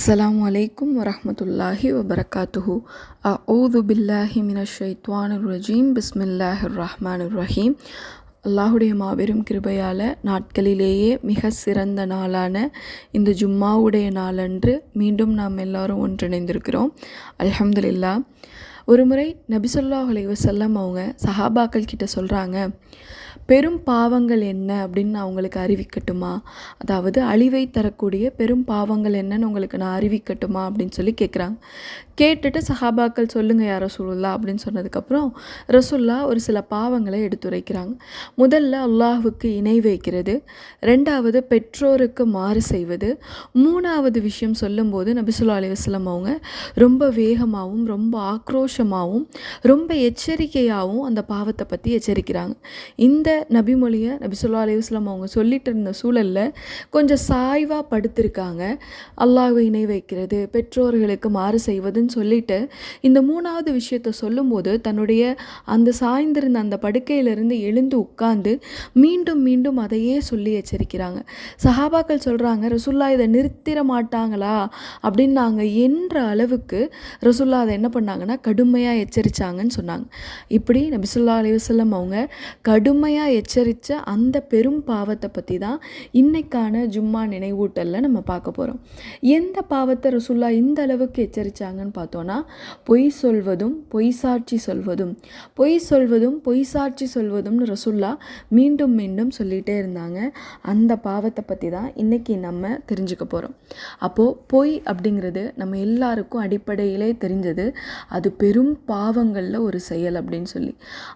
அஸ்ஸலாமு அலைக்கும் வரஹ்மத்துல்லாஹி வபரகாத்துஹு. அஊது பில்லாஹி மினஷ் ஷைத்வானிர் ரஜீம். பிஸ்மில்லாஹிர் ரஹ்மானிர் ரஹீம். அல்லாஹுடைய மாபெரும் கிருபையால் நாட்களிலேயே மிக சிறந்த நாளான இந்த ஜும்மாவுடைய நாளன்று மீண்டும் நாம் எல்லாரும் ஒன்றிணைந்திருக்கிறோம். அல்ஹம்துலில்லாஹ். ஒரு முறை நபி ஸல்லல்லாஹு அலைஹி வஸல்லம் அவங்க சஹாபாக்கள் கிட்ட சொல்கிறாங்க, பெரும் பாவங்கள் என்ன அப்படின்னு நான் உங்களுக்கு அறிவிக்கட்டுமா? அதாவது அழிவை தரக்கூடிய பெரும் பாவங்கள் என்னன்னு உங்களுக்கு நான் அறிவிக்கட்டுமா அப்படின்னு சொல்லி கேட்குறாங்க. கேட்டுட்டு சஹாபாக்கள் சொல்லுங்கள் யா ரசூலுல்லாஹ் அப்படின்னு சொன்னதுக்கப்புறம் ரசூலுல்லாஹ் ஒரு சில பாவங்களை எடுத்துரைக்கிறாங்க. முதல்ல அல்லாஹ்வுக்கு இணை வைக்கிறது, ரெண்டாவது பெற்றோருக்கு மாறு செய்வது, மூணாவது விஷயம் சொல்லும்போது நபி ஸல்லல்லாஹு அலைஹி வஸல்லம் அவங்க ரொம்ப வேகமாகவும் ரொம்ப ஆக்ரோஷமாகவும் ரொம்ப எச்சரிக்கையாகவும் அந்த பாவத்தை பற்றி எச்சரிக்கிறாங்க. இந்த நபிமொழியை நபி ஸல்லல்லாஹு அலைஹி வஸல்லம் அவங்க சொல்லிட்டு இருந்த சூழலில் கொஞ்சம் சாய்வாக படுத்திருக்காங்க. அல்லாஹ்வை இணை வைக்கிறது, பெற்றோர்களுக்கு மாறு செய்வதுன்னு சொல்லிட்டு இந்த மூணாவது விஷயத்தை சொல்லும்போது தன்னுடைய அந்த சாய்ந்திருந்த அந்த படுக்கையிலிருந்து எழுந்து உட்கார்ந்து மீண்டும் மீண்டும் அதையே சொல்லி எச்சரிக்கிறாங்க. சஹாபாக்கள் சொல்கிறாங்க, ரசூலுல்லாஹ் இதை நிறுத்திட மாட்டாங்களா அப்படின்னு நாங்கள் என்ற அளவுக்கு ரசூலுல்லாஹ் அதை என்ன பண்ணாங்கன்னா கடுமையாக எச்சரித்தாங்கன்னு சொன்னாங்க. இப்படி நபி ஸல்லல்லாஹு அலைஹி வஸல்லம் அவங்க கடுமையாக எச்சரித்த அந்த பெரும் பாவத்தை பற்றி தான் இன்னைக்கான ஜும்மா நினைவூட்டலில் நம்ம பார்க்க போகிறோம். எந்த பாவத்தை ரசூலுல்லாஹ் இந்த அளவுக்கு எச்சரித்தாங்கன்னு பார்த்தோன்னா, பொய் சொல்வதும் பொய் சாட்சி சொல்வதும் பொய் சாட்சி சொல்வதும்னு ரசூலுல்லாஹ் மீண்டும் மீண்டும் சொல்லிகிட்டே இருந்தாங்க. அந்த பாவத்தை பற்றி தான் இன்றைக்கி நம்ம தெரிஞ்சுக்க போகிறோம். அப்போது பொய் அப்படிங்கிறது நம்ம எல்லாருக்கும் அடிப்படையிலே தெரிஞ்சது, அது பெரும் பாவங்களில் ஒரு செயல் அப்படின்னு சொல்லி.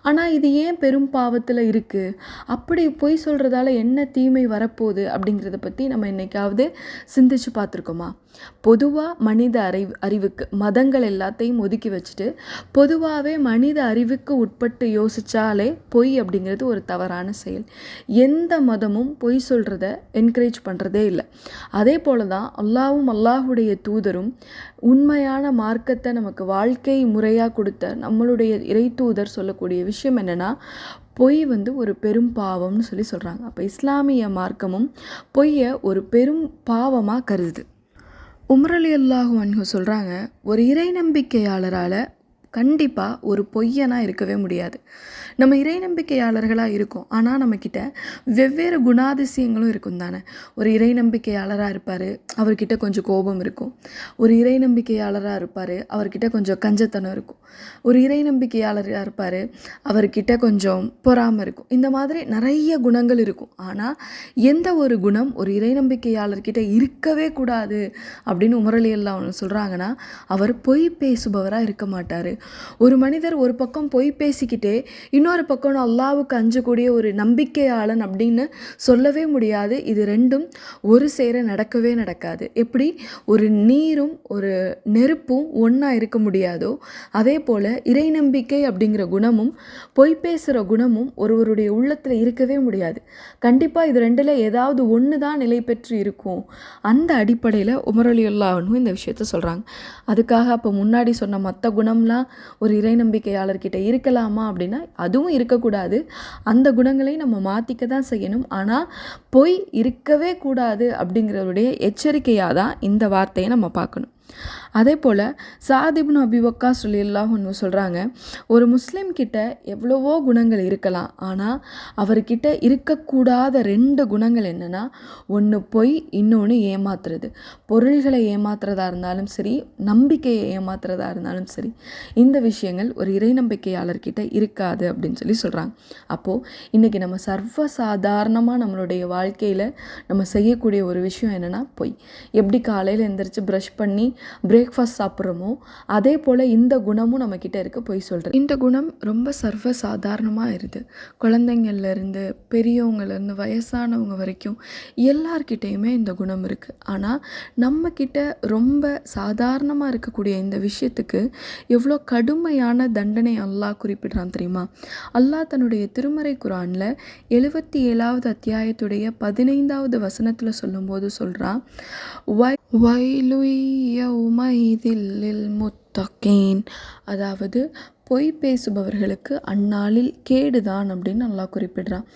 ஆனால் இது ஏன் பெரும் பாவத்தில் இருக்குது, அப்படி பொய் சொல்கிறதால என்ன தீமை வரப்போகுது அப்படிங்கிறத பற்றி நம்ம என்னைக்காவது சிந்திச்சு பார்த்துருக்கோமா? பொதுவாக மனித அறிவுக்கு மதங்கள் எல்லாத்தையும் ஒதுக்கி வச்சுட்டு பொதுவாகவே மனித அறிவுக்கு உட்பட்டு யோசித்தாலே பொய் அப்படிங்கிறது ஒரு தவறான செயல். எந்த மதமும் பொய் சொல்கிறத என்கரேஜ் பண்ணுறதே இல்லை. அதே போல தான் அல்லாஹ்வும் அல்லாஹுடைய தூதரும் உண்மையான மார்க்கத்தை நமக்கு வாழ்க்கை முறையாக கொடுத்த நம்மளுடைய இறை தூதர் சொல்லக்கூடிய விஷயம் என்னென்னா, பொய் ஒரு பெரும் பாவம்னு சொல்லி சொல்கிறாங்க. அப்போ இஸ்லாமிய மார்க்கமும் பொய்யை ஒரு பெரும் பாவமாக கருதுது. உமர் ரலியல்லாஹு அன்ஹு சொல்கிறாங்க, ஒரு இறை நம்பிக்கையாளரால் கண்டிப்பாக ஒரு பொய்யனா இருக்கவே முடியாது. நம்ம இறை நம்பிக்கையாளர்களாக இருக்கோம், ஆனால் நம்மக்கிட்ட வெவ்வேறு குணாதிசயங்களும் இருக்கும் தானே. ஒரு இறை நம்பிக்கையாளராக இருப்பார், அவர்கிட்ட கொஞ்சம் கோபம் இருக்கும். ஒரு இறை நம்பிக்கையாளராக இருப்பார், அவர்கிட்ட கொஞ்சம் கஞ்சத்தனம் இருக்கும். ஒரு இறை நம்பிக்கையாளராக இருப்பார், அவர்கிட்ட கொஞ்சம் பொறாமை இருக்கும். இந்த மாதிரி நிறைய குணங்கள் இருக்கும். ஆனால் எந்த ஒரு குணம் ஒரு இறை நம்பிக்கையாளர்கிட்ட இருக்கவே கூடாது அப்படின்னு உமர் ரலியல்லாஹு அன்ஹு சொல்கிறாங்கன்னா, அவர் பொய் பேசுபவராக இருக்க மாட்டார். ஒரு மனிதர் ஒரு பக்கம் பொய் பேசிக்கிட்டே இன்னொரு பக்கம் அல்லாஹ்வுக்கு அஞ்சக்கூடிய ஒரு நம்பிக்கையாளன் அப்படின்னு சொல்லவே முடியாது. இது ரெண்டும் ஒரு சேர நடக்கவே நடக்காது. எப்படி ஒரு நீரும் ஒரு நெருப்பும் ஒன்றா இருக்க முடியாதோ, அதே போல் இறை நம்பிக்கை அப்படிங்கிற குணமும் பொய் பேசுகிற குணமும் ஒருவருடைய உள்ளத்தில் இருக்கவே முடியாது. கண்டிப்பாக இது ரெண்டில் ஏதாவது ஒன்று தான் நிலை பெற்று இருக்கும். அந்த அடிப்படையில் உமர் ரலியல்லாஹு அன்ஹு இந்த விஷயத்த சொல்கிறாங்க. அதுக்காக அப்போ முன்னாடி சொன்ன மற்ற குணம்லாம் ஒரு இறை நம்பிக்கையாளர்கிட்ட இருக்கலாமா அப்படின்னா அதுவும் இருக்கக்கூடாது. அந்த குணங்களை நம்ம மாற்றிக்க தான் செய்யணும். ஆனால் பொய் இருக்கவே கூடாது அப்படிங்கிறவருடைய எச்சரிக்கையாக தான் இந்த வார்த்தையை நம்ம பார்க்கணும். அதே போல் சஅத் இப்னு அபி வக்காஸ் ரலியல்லாஹு அன்ஹு சொல்கிறாங்க, ஒரு முஸ்லீம் கிட்ட எவ்வளவோ குணங்கள் இருக்கலாம், ஆனால் அவர்கிட்ட இருக்கக்கூடாத 2 குணங்கள் என்னென்னா, ஒன்று பொய், இன்னொன்று ஏமாத்துறது. பொருள்களை ஏமாத்துறதா இருந்தாலும் சரி, நம்பிக்கையை ஏமாத்துறதா இருந்தாலும் சரி, இந்த விஷயங்கள் ஒரு இறை நம்பிக்கையாளர்கிட்ட இருக்காது அப்படின்னு சொல்லி சொல்கிறாங்க. அப்போது இன்றைக்கி நம்ம சர்வசாதாரணமாக நம்மளுடைய வாழ்க்கையில் நம்ம செய்யக்கூடிய ஒரு விஷயம் என்னென்னா பொய். எப்படி காலையில் எந்திரிச்சு ப்ரஷ் பண்ணி பிரேக்ஃபாஸ்ட் சாப்பிட்றோமோ அதே போல் இந்த குணமும் நம்மக்கிட்ட இருக்குது, பொய் சொல்கிறது. இந்த குணம் ரொம்ப சர்வசாதாரணமாக இருக்குது. குழந்தைங்கள்லேருந்து பெரியவங்கலேருந்து வயசானவங்க வரைக்கும் எல்லார்கிட்டேயுமே இந்த குணம் இருக்குது. ஆனால் நம்மக்கிட்ட ரொம்ப சாதாரணமாக இருக்கக்கூடிய இந்த விஷயத்துக்கு எவ்வளோ கடுமையான தண்டனை அல்லாஹ் குறிப்பிடுறான் தெரியுமா? அல்லாஹ் தன்னுடைய திருமறை குர்ஆனில் 77வது அத்தியாயத்துடைய 15வது வசனத்தில் சொல்லும்போது சொல்கிறான், வயலு யௌமைதில் லில்முத்தகீன், அதாவது பொய் பேசுபவர்களுக்கு அந்நாளில் கேடுதான் அப்படின்னு அல்லாஹ் குறிப்பிடுறான்.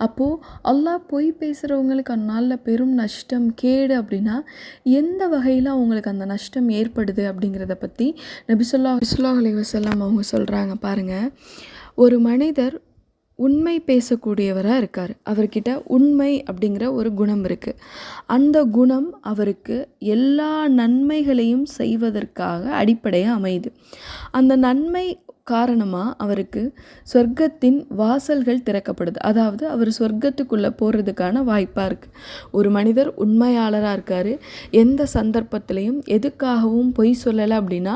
அப்போது அல்லாஹ் பொய் பேசுகிறவங்களுக்கு அந்நாளில் பெரும் நஷ்டம் கேடு அப்படின்னா எந்த வகையில் அவங்களுக்கு அந்த நஷ்டம் ஏற்படுது அப்படிங்கிறத பற்றி நபி ஸல்லல்லாஹு அலைஹி வஸல்லம் அவங்க சொல்கிறாங்க. பாருங்கள், ஒரு மனிதர் உண்மை பேசக்கூடியவராக இருக்கார். அவர்கிட்ட உண்மை அப்படிங்கிற ஒரு குணம் இருக்குது. அந்த குணம் அவருக்கு எல்லா நன்மைகளையும் செய்வதற்காக அடிப்படையாக அமையுது. அந்த நன்மை காரணமாக அவருக்கு சொர்க்கத்தின் வாசல்கள் திறக்கப்படுது. அதாவது அவர் சொர்க்கத்துக்குள்ளே போகிறதுக்கான வாய்ப்பாக இருக்குது. ஒரு மனிதர் உண்மையாளராக இருக்கார், எந்த சந்தர்ப்பத்திலையும் எதுக்காகவும் பொய் சொல்லலை அப்படின்னா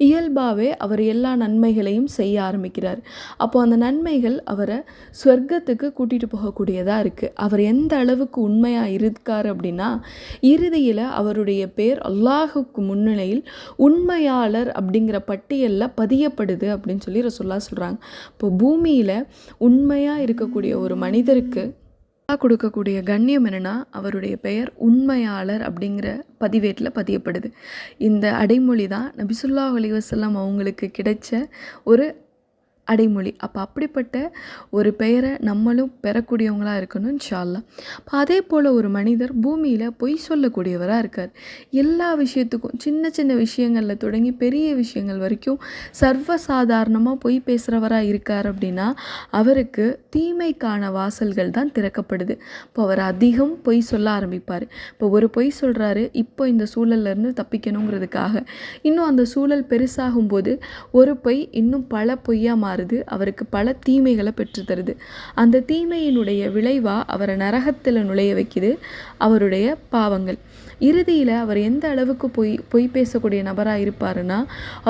இயல்பாகவே அவர் எல்லா நன்மைகளையும் செய்ய ஆரம்பிக்கிறார். அப்போது அந்த நன்மைகள் அவரை சொர்க்கத்துக்கு கூட்டிகிட்டு போகக்கூடியதாக இருக்குது. அவர் எந்த அளவுக்கு உண்மையாக இருக்கார் அப்படின்னா இறுதியில் அவருடைய பேர் அல்லாஹுக்கு முன்னிலையில் உண்மையாளர் அப்படிங்கிற பட்டியலில் பதியப்படுது அப்படின்னு சொல்லி ரசூலுல்லாஹ் சொல்கிறாங்க. இப்போ பூமியில் உண்மையாக இருக்கக்கூடிய ஒரு மனிதருக்கு கொடுக்கக்கூடிய கண்ணியம் என்னென்னா அவருடைய பெயர் உண்மையாளர் அப்படிங்கிற பதிவேட்டில் பதியப்படுது. இந்த அடைமொழி தான் நபி ஸல்லல்லாஹு அலைஹி வஸல்லம் அவங்களுக்கு கிடைச்ச ஒரு அடைமொழி. அப்போ அப்படிப்பட்ட ஒரு பெயரை நம்மளும் பெறக்கூடியவங்களாக இருக்கணும் இன்ஷா அல்லாஹ். இப்போ அதே போல் ஒரு மனிதர் பூமியில் பொய் சொல்லக்கூடியவராக இருக்கார். எல்லா விஷயத்துக்கும் சின்ன சின்ன விஷயங்களில் தொடங்கி பெரிய விஷயங்கள் வரைக்கும் சர்வசாதாரணமாக பொய் பேசுகிறவராக இருக்கார் அப்படின்னா அவருக்கு தீமைக்கான வாசல்கள் தான் திறக்கப்படுது. இப்போ அவர் அதிகம் பொய் சொல்ல ஆரம்பிப்பார். இப்போ ஒரு பொய் சொல்கிறாரு, இப்போ இந்த சூழல்லேருந்து தப்பிக்கணுங்கிறதுக்காக. இன்னும் அந்த சூழல் பெருசாகும்போது ஒரு பொய் இன்னும் பல பொய்யாக மாறுது, அவருக்கு பல தீமைகளை பெற்றுத்தருது. அந்த தீமையினுடைய விளைவாக அவரை நரகத்தில் நுழைய வைக்குது அவருடைய பாவங்கள். இறுதியில் அவர் எந்த அளவுக்கு பொய் பேசக்கூடிய நபராக இருப்பாருன்னா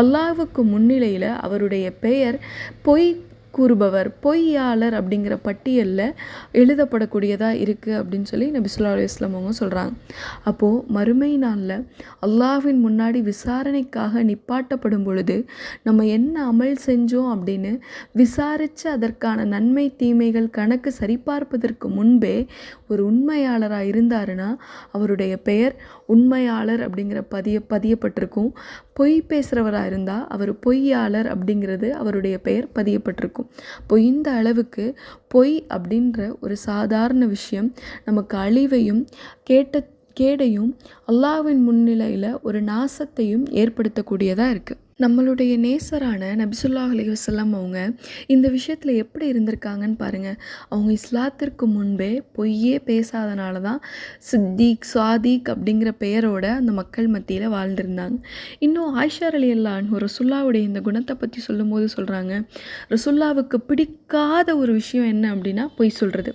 அல்லாஹ்வுக்கு முன்னிலையில் அவருடைய பெயர் பொய் கூறுபவர், பொய்யாளர் அப்படிங்கிற பட்டியலில் எழுதப்படக்கூடியதாக இருக்குது அப்படின்னு சொல்லி நபி ஸல்லல்லாஹு அலைஹி வஸல்லம் அவங்க சொல்கிறாங்க. அப்போது மறுமை நாளில் அல்லாஹ்வின் முன்னாடி விசாரணைக்காக நிப்பாட்டப்படும் பொழுது நம்ம என்ன அமல் செஞ்சோம் அப்படின்னு விசாரித்து அதற்கான நன்மை தீமைகள் கணக்கு சரிபார்ப்பதற்கு முன்பே ஒரு உண்மையாளராக இருந்தாருன்னா அவருடைய பெயர் உண்மையாளர் அப்படிங்கிற பதியப்பட்டிருக்கும். பொய் பேசுகிறவராக இருந்தால் அவர் பொய்யாளர் அப்படிங்கிறது அவருடைய பெயர் பதியப்பட்டிருக்கும். இப்போ இந்த அளவுக்கு பொய் அப்படின்ற ஒரு சாதாரண விஷயம் நமக்கு அழிவையும் கேடையும் அல்லாஹ்வின் முன்னிலையில் ஒரு நாசத்தையும் ஏற்படுத்தக்கூடியதாக இருக்குது. நம்மளுடைய நேசரான நபி ஸல்லல்லாஹு அலைஹி வஸல்லம் அவங்க இந்த விஷயத்தில் எப்படி இருந்திருக்காங்கன்னு பாருங்கள். அவங்க இஸ்லாத்திற்கு முன்பே பொய்யே பேசாதனால தான் சித்திக் சாதிக் அப்படிங்கிற பெயரோட அந்த மக்கள் மத்தியில் வாழ்ந்திருந்தாங்க. இன்னும் ஆயிஷா ரலியல்லாஹு அன்ஹா ரசூலுல்லாஹ்வுடைய இந்த குணத்தை பற்றி சொல்லும்போது சொல்கிறாங்க, ரசூலுல்லாஹ்வுக்கு பிடிக்காத ஒரு விஷயம் என்ன அப்படின்னா பொய் சொல்கிறது.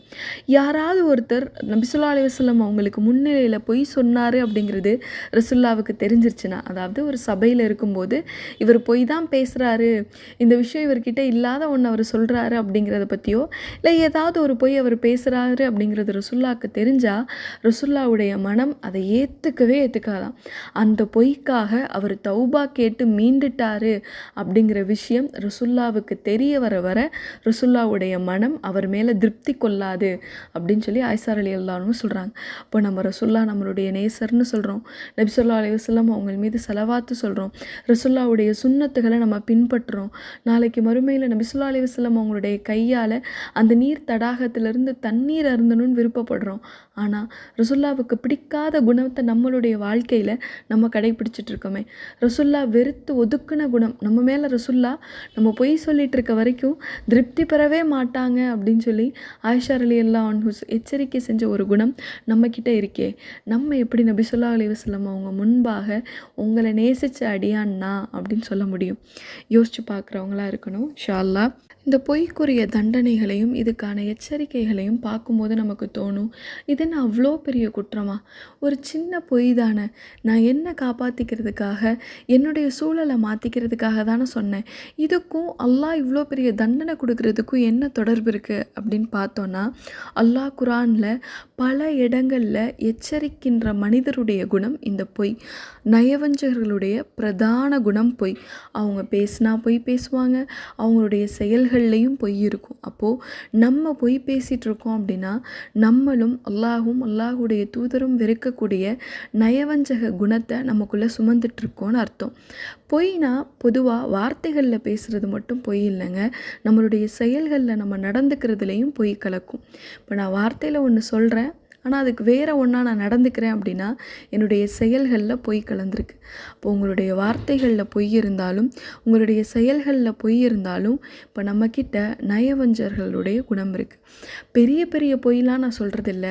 யாராவது ஒருத்தர் நபி ஸல்லல்லாஹு அலைஹி வஸல்லம் அவங்களுக்கு முன்னிலையில் பொய் சொன்னார் அப்படிங்கிறது ரசூலுல்லாஹ்வுக்கு தெரிஞ்சிருச்சுன்னா, அதாவது ஒரு சபையில் இருக்கும்போது இவர் பொய் தான் பேசுகிறாரு, இந்த விஷயம் இவர்கிட்ட இல்லாத ஒன்று அவர் சொல்கிறாரு அப்படிங்கிறத பற்றியோ இல்லை ஏதாவது ஒரு பொய் அவர் பேசுகிறாரு அப்படிங்கிறது ரசூலுல்லாஹ்வுக்கு தெரிஞ்சால் ரசூலுல்லாஹ்வுடைய மனம் அதை ஏற்றுக்காதான். அந்த பொய்க்காக அவர் தௌபா கேட்டு மீண்டுட்டாரு அப்படிங்கிற விஷயம் ரசூலுல்லாஹ்வுக்கு தெரிய வர ரசூலுல்லாஹ்வுடைய மனம் அவர் மேலே திருப்தி கொள்ளாது அப்படின்னு சொல்லி ஆயிஷா ரலியல்லாஹு அன்ஹா சொல்கிறாங்க. இப்போ நம்ம ரசூலுல்லாஹ் நம்மளுடைய நேசர்னு சொல்கிறோம், நபி ஸல்லல்லாஹு அலைஹி வஸல்லம் அவங்க மீது ஸலவாத்து சொல்கிறோம், ரசூலுல்லாஹ்வுடைய சுன்னத்துகளை நம்ம பின்பற்றுறோம். நாளைக்கு மறுமையில் நபி ஸல்லல்லாஹு அலைஹி வஸல்லம் அவங்களுடைய கையால் அந்த நீர் தடாகத்திலிருந்து தண்ணீர் அருந்தணும்னு விருப்பப்படுறோம். ஆனால் ரசூலுல்லாஹ்வுக்கு பிடிக்காத குணத்தை நம்மளுடைய வாழ்க்கையில் நம்ம கடைபிடிச்சிட்டு இருக்கோமே. ரசூலுல்லாஹ் வெறுத்து ஒதுக்குன குணம் நம்ம மேலே ரசூலுல்லாஹ் நம்ம பொய் சொல்லிட்டு இருக்க வரைக்கும் திருப்தி பெறவே மாட்டாங்க அப்படின்னு சொல்லி ஆயிஷா ரலியல்லாஹு அன்ஹா எச்சரிக்கை செஞ்ச ஒரு குணம் நம்மக்கிட்ட இருக்கே. நம்ம எப்படி நபி ஸல்லல்லாஹு அலைஹி வஸல்லம் அவங்க முன்பாக உங்களை நேசித்த அடியான்னா அப்படின்னு சொல்ல முடியும்? யோசித்து பார்க்குறவங்களா இருக்கணும் இன்ஷா அல்லாஹ். இந்த பொய்க்குரிய தண்டனைகளையும் இதுக்கான எச்சரிக்கைகளையும் பார்க்கும்போது நமக்கு தோணும், இது என்ன அவ்வளோ பெரிய குற்றமா? ஒரு சின்ன பொய் தானே, நான் என்ன காப்பாற்றிக்கிறதுக்காக என்னுடைய சூழலை மாற்றிக்கிறதுக்காக தானே சொன்னேன், இதுக்கும் அல்லாஹ் இவ்வளோ பெரிய தண்டனை கொடுக்கறதுக்கும் என்ன தொடர்பு இருக்குது அப்படின்னு பார்த்தோன்னா அல்லாஹ் குரானில் பல இடங்களில் எச்சரிக்கின்ற மனிதருடைய குணம் இந்த பொய். நயவஞ்சகர்களுடைய பிரதான குணம் பொய். பொய். அவங்க பேசினா பொய் பேசுவாங்க, அவங்களுடைய செயல்கள்லையும் பொய் இருக்கும். அப்போது நம்ம பொய் பேசிகிட்டு இருக்கோம் அப்படின்னா நம்மளும் அல்லாஹுடைய தூதரும் வெறுக்கக்கூடிய நயவஞ்சக குணத்தை நமக்குள்ளே சுமந்துட்டுருக்கோன்னு அர்த்தம். பொய்னா பொதுவாக வார்த்தைகளில் பேசுகிறது மட்டும் பொய் இல்லைங்க, நம்மளுடைய செயல்களில் நம்ம நடந்துக்கிறதுலையும் பொய் கலக்கும். இப்போ நான் வார்த்தையில் ஒன்று சொல்கிறேன், ஆனால் அதுக்கு வேறு ஒன்றா நான் நடந்துக்கிறேன் அப்படின்னா என்னுடைய செயல்களில் பொய் கலந்துருக்கு. இப்போ உங்களுடைய வார்த்தைகளில் பொய் இருந்தாலும் உங்களுடைய செயல்களில் பொய் இருந்தாலும் இப்போ நம்மக்கிட்ட நயவஞ்சர்களுடைய குணம் இருக்குது. பெரிய பெரிய பொய்லாம் நான் சொல்கிறதில்ல,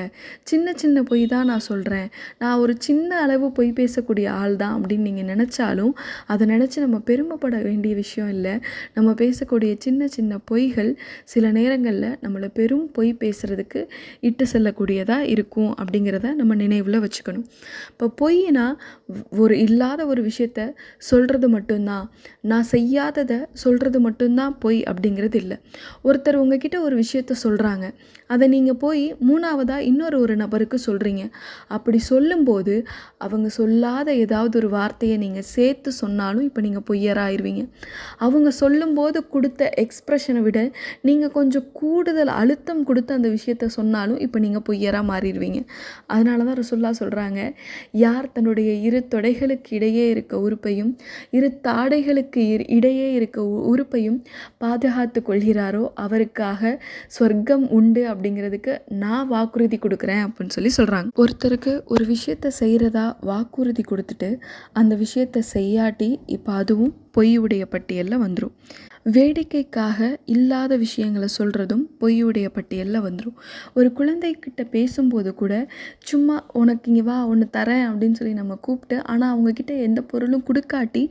சின்ன சின்ன பொய் தான் நான் சொல்கிறேன், நான் ஒரு சின்ன அளவு பொய் பேசக்கூடிய ஆள் தான் அப்படின்னு நீங்கள் நினச்சாலும் அதை நினச்சி நம்ம பெருமைப்பட வேண்டிய விஷயம் இல்லை. நம்ம பேசக்கூடிய சின்ன சின்ன பொய்கள் சில நேரங்களில் நம்மளை பெரும் பொய் பேசுகிறதுக்கு இட்டு செல்லக்கூடியதாக இருக்கும் அப்படிங்கிறத நம்ம நினைவில் வச்சுக்கணும். இப்போ பொய்னா ஒரு இல்லாத ஒரு விஷயத்த சொல்கிறது மட்டும்தான், நான் செய்யாததை சொல்கிறது மட்டும்தான் பொய் அப்படிங்கிறது இல்லை. ஒருத்தர் உங்ககிட்ட ஒரு விஷயத்த சொல்கிறாங்க, அதை நீங்கள் போய் மூணாவதாக ஒரு நபருக்கு சொல்கிறீங்க. அப்படி சொல்லும்போது அவங்க சொல்லாத ஏதாவது ஒரு வார்த்தையை நீங்கள் சேர்த்து சொன்னாலும் இப்போ நீங்கள் பொய்யராயிருவீங்க. அவங்க சொல்லும்போது கொடுத்த எக்ஸ்ப்ரெஷனை விட நீங்கள் கொஞ்சம் கூடுதல் அழுத்தம் கொடுத்து அந்த விஷயத்த சொன்னாலும் இப்போ நீங்கள் பொய்யராக மாறிடுவீங்க. அதனால தான் ரசூலுல்லாஹ் சொல்கிறாங்க, யார் தன்னுடைய இரு தொடைகளுக்கு இடையே இருக்க உறுப்பையும் இரு தாடைகளுக்கு இடையே இருக்க உறுப்பையும் பாதுகாத்து கொள்கிறாரோ அவருக்காக சொர்க்கம் உண்டு அப்படிங்கிறதுக்கு நான் வாக்குறுதி கொடுக்குறேன் அப்படின்னு சொல்கிறாங்க. ஒருத்தருக்கு ஒரு விஷயத்தை செய்கிறதா வாக்குறுதி கொடுத்துட்டு அந்த விஷயத்தை செய்யாட்டி இப்போ அதுவும் பொய்யுடைய பட்டியலில் வந்துடும். வேடிக்கைக்காக இல்லாத விஷயங்களை சொல்கிறதும் பொய்யுடைய பட்டியலில் வந்துடும். ஒரு குழந்தைக்கிட்ட பேசும்போது கூட சும்மா உனக்கு இங்கே வா ஒன்று தரேன் அப்படின்னு சொல்லி நம்ம கூப்பிட்டு ஆனால் அவங்கக்கிட்ட எந்த பொருளும் கொடுக்காட்டி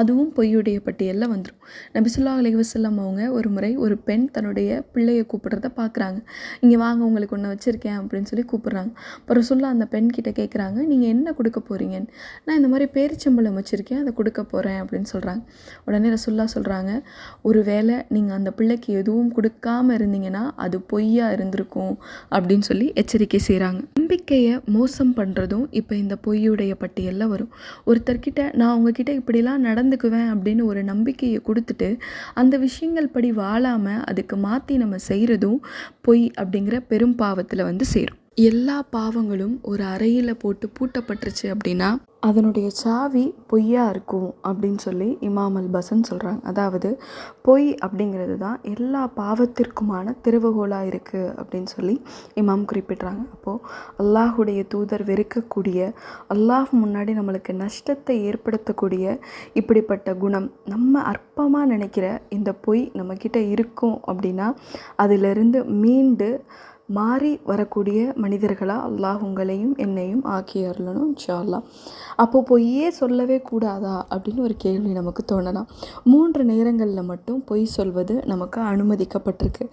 அதுவும் பொய்யுடைய பட்டியலில் வந்துடும். நபி ஸல்லல்லாஹு அலைஹி வஸல்லம் அவங்க ஒரு முறை ஒரு பெண் தன்னுடைய பிள்ளையை கூப்பிட்றத பார்க்குறாங்க. இங்கே வாங்க உங்களுக்கு ஒன்று வச்சுருக்கேன் அப்படின்னு சொல்லி கூப்பிட்றாங்க. அப்புறம் அந்த பெண் கிட்ட கேட்குறாங்க, நீங்கள் என்ன கொடுக்க போகிறீங்கன்னு. நான் இந்த மாதிரி பேரிச்சம்பழம் வச்சுருக்கேன், அதை கொடுக்க போகிறேன் அப்படின்னு சொல்கிறாங்க. உடனே ரசூலுல்லாஹ் சொல்கிறாங்க, ஒருவேளை நீங்கள் அந்த பிள்ளைக்கு எதுவும் கொடுக்காமல் இருந்தீங்கன்னா அது பொய்யா இருந்திருக்கும் அப்படின்னு சொல்லி எச்சரிக்கை செய்கிறாங்க. நம்பிக்கையை மோசம் பண்ணுறதும் இப்போ இந்த பொய்யுடைய பட்டியலில் வரும். ஒருத்தர்கிட்ட நான் உங்ககிட்ட இப்படிலாம் நடந்துக்குவேன் அப்படின்னு ஒரு நம்பிக்கையை கொடுத்துட்டு அந்த விஷயங்கள் படி வாழாமல் அதுக்கு மாற்றி நம்ம செய்கிறதும் பொய் அப்படிங்கிற பெரும் பாவத்தில் வந்து சேரும். எல்லா பாவங்களும் ஒரு அறையில் போட்டு பூட்டப்பட்டுருச்சு அப்படின்னா அதனுடைய சாவி பொய்யா இருக்கும் அப்படின்னு சொல்லி இமாம் அல் பசன் சொல்கிறாங்க. அதாவது பொய் அப்படிங்கிறது தான் எல்லா பாவத்திற்குமான திறவுகோலாக இருக்குது அப்படின்னு சொல்லி இமாம் குறிப்பிட்றாங்க. அப்போது அல்லாஹுடைய தூதர் வெறுக்கக்கூடிய, அல்லாஹ் முன்னாடி நம்மளுக்கு நஷ்டத்தை ஏற்படுத்தக்கூடிய இப்படிப்பட்ட குணம் நம்ம அற்பமாக நினைக்கிற இந்த பொய் நம்மக்கிட்ட இருக்கும் அப்படின்னா அதிலிருந்து மீண்டு மாறி வரக்கூடிய மனிதர்களாக அல்லாஹ் உங்களையும் என்னையும் ஆக்கி அருளணும் இன்ஷா அல்லாஹ். அப்போது பொய்யே சொல்லவே கூடாதா அப்படின்னு ஒரு கேள்வி நமக்கு தோணலாம். 3 நேரங்களில் மட்டும் பொய் சொல்வது நமக்கு அனுமதிக்கப்பட்டிருக்கு.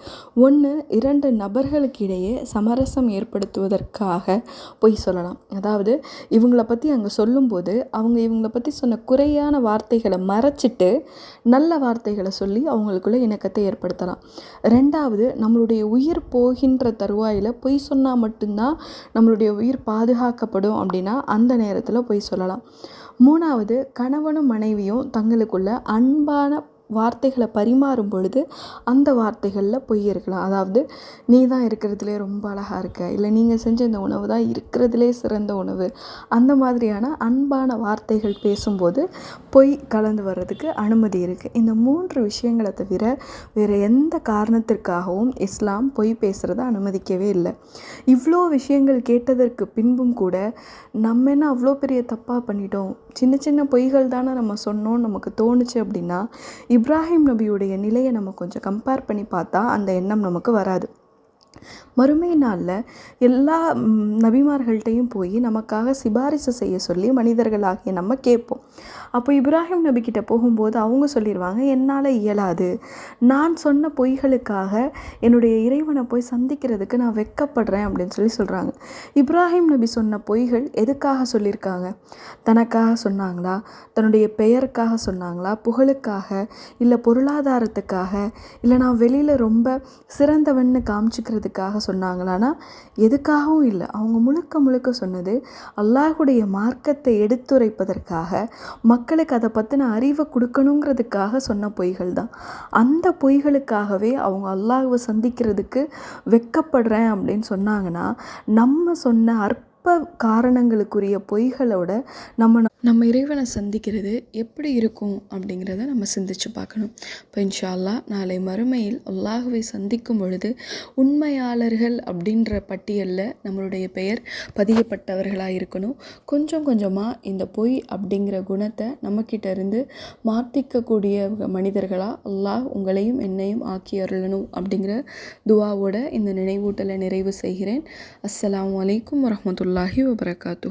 1, 2 நபர்களுக்கு இடையே சமரசம் ஏற்படுத்துவதற்காக பொய் சொல்லலாம். அதாவது இவங்களை பற்றி அங்கே சொல்லும்போது அவங்க இவங்களை பற்றி சொன்ன குறையான வார்த்தைகளை மறைச்சிட்டு நல்ல வார்த்தைகளை சொல்லி அவங்களுக்குள்ள இணக்கத்தை ஏற்படுத்தலாம். 2வது, நம்மளுடைய உயிர் போகின்ற தருவாயில் பொய் சொன்னால் மட்டும்தான் நம்மளுடைய உயிர் பாதுகாக்கப்படும் அப்படின்னா அந்த நேரத்தில் பொய் சொல்லலாம். 3வது, கணவனும் மனைவியும் தங்களுக்குள்ள அன்பான வார்த்தைகளை பரிமாறும் பொழுது அந்த வார்த்தைகளில் பொய் இருக்கலாம். அதாவது நீ தான் இருக்கிறதுலே ரொம்ப அழகாக இருக்க, இல்லை நீங்கள் செஞ்ச இந்த உணவு தான் இருக்கிறதுலே சிறந்த உணவு, அந்த மாதிரியான அன்பான வார்த்தைகள் பேசும்போது பொய் கலந்து வர்றதுக்கு அனுமதி இருக்குது. இந்த 3 விஷயங்களை தவிர வேறு எந்த காரணத்திற்காகவும் இஸ்லாம் பொய் பேசுகிறத அனுமதிக்கவே இல்லை. இவ்வளோ விஷயங்கள் கேட்டதற்கு பின்பும் கூட நம்ம என்ன அவ்வளோ பெரிய தப்பாக பண்ணிட்டோம், சின்ன சின்ன பொய்கள் தானே நம்ம சொன்னோம் நமக்கு தோணுச்சு அப்படின்னா இப்ராஹிம் நபியுடைய நிலையை நம்ம கொஞ்சம் கம்பேர் பண்ணி பார்த்தா அந்த எண்ணம் நமக்கு வராது. மறுமை நாளில் எல்லா நபிமார்கள்ட்டையும் போய் நமக்காக சிபாரிசு செய்ய சொல்லி மனிதர்களாகிய நம்ம கேட்போம். அப்போ இப்ராஹிம் நபிக்கிட்ட போகும்போது அவங்க சொல்லிடுவாங்க, என்னால் இயலாது, நான் சொன்ன பொய்களுக்காக என்னுடைய இறைவனை போய் சந்திக்கிறதுக்கு நான் வெட்கப்படுறேன் அப்படின்னு சொல்கிறாங்க. இப்ராஹிம் நபி சொன்ன பொய்கள் எதுக்காக சொல்லியிருக்காங்க? தனக்காக சொன்னாங்களா, தன்னுடைய பெயருக்காக சொன்னாங்களா, புகழுக்காக, இல்லை பொருளாதாரத்துக்காக, இல்லை நான் வெளியில் ரொம்ப சிறந்தவன்னு காமிச்சிக்கிறது அப்படிங்கிறதுக்காக சொன்னாங்களான்னா எதுக்காகவும் இல்லை. அவங்க முழுக்க முழுக்க சொன்னது அல்லாஹுடைய மார்க்கத்தை எடுத்துரைப்பதற்காக, மக்களுக்கு அதை பற்றின அறிவை கொடுக்கணுங்கிறதுக்காக சொன்ன பொய்கள் தான். அந்த பொய்களுக்காகவே அவங்க அல்லாஹ்வை சந்திக்கிறதுக்கு வெட்கப்படுறேன் அப்படின்னு சொன்னாங்கன்னா, நம்ம சொன்ன காரணங்களுக்குரிய பொய்களோட நம்ம இறைவனை சந்திக்கிறது எப்படி இருக்கும் அப்படிங்கிறத நம்ம சிந்திச்சு பார்க்கணும். இப்போ இன்ஷா அல்லாஹ் நாளை மறுமையில் அல்லாஹுவை சந்திக்கும் பொழுது உண்மையாளர்கள் அப்படின்ற பட்டியலில் நம்மளுடைய பெயர் பதியப்பட்டவர்களாக இருக்கணும். கொஞ்சம் கொஞ்சமாக இந்த பொய் அப்படிங்கிற குணத்தை நம்மக்கிட்ட இருந்து மாற்றிக்கக்கூடிய மனிதர்களாக அல்லாஹ் உங்களையும் என்னையும் ஆக்கி அருளணும் அப்படிங்கிற துவாவோட இந்த நினைவூட்டலை நிறைவு செய்கிறேன். அஸ்ஸலாமு அலைக்கும் வரஹ்மத்துல்லாஹி வபரகாத்துஹு.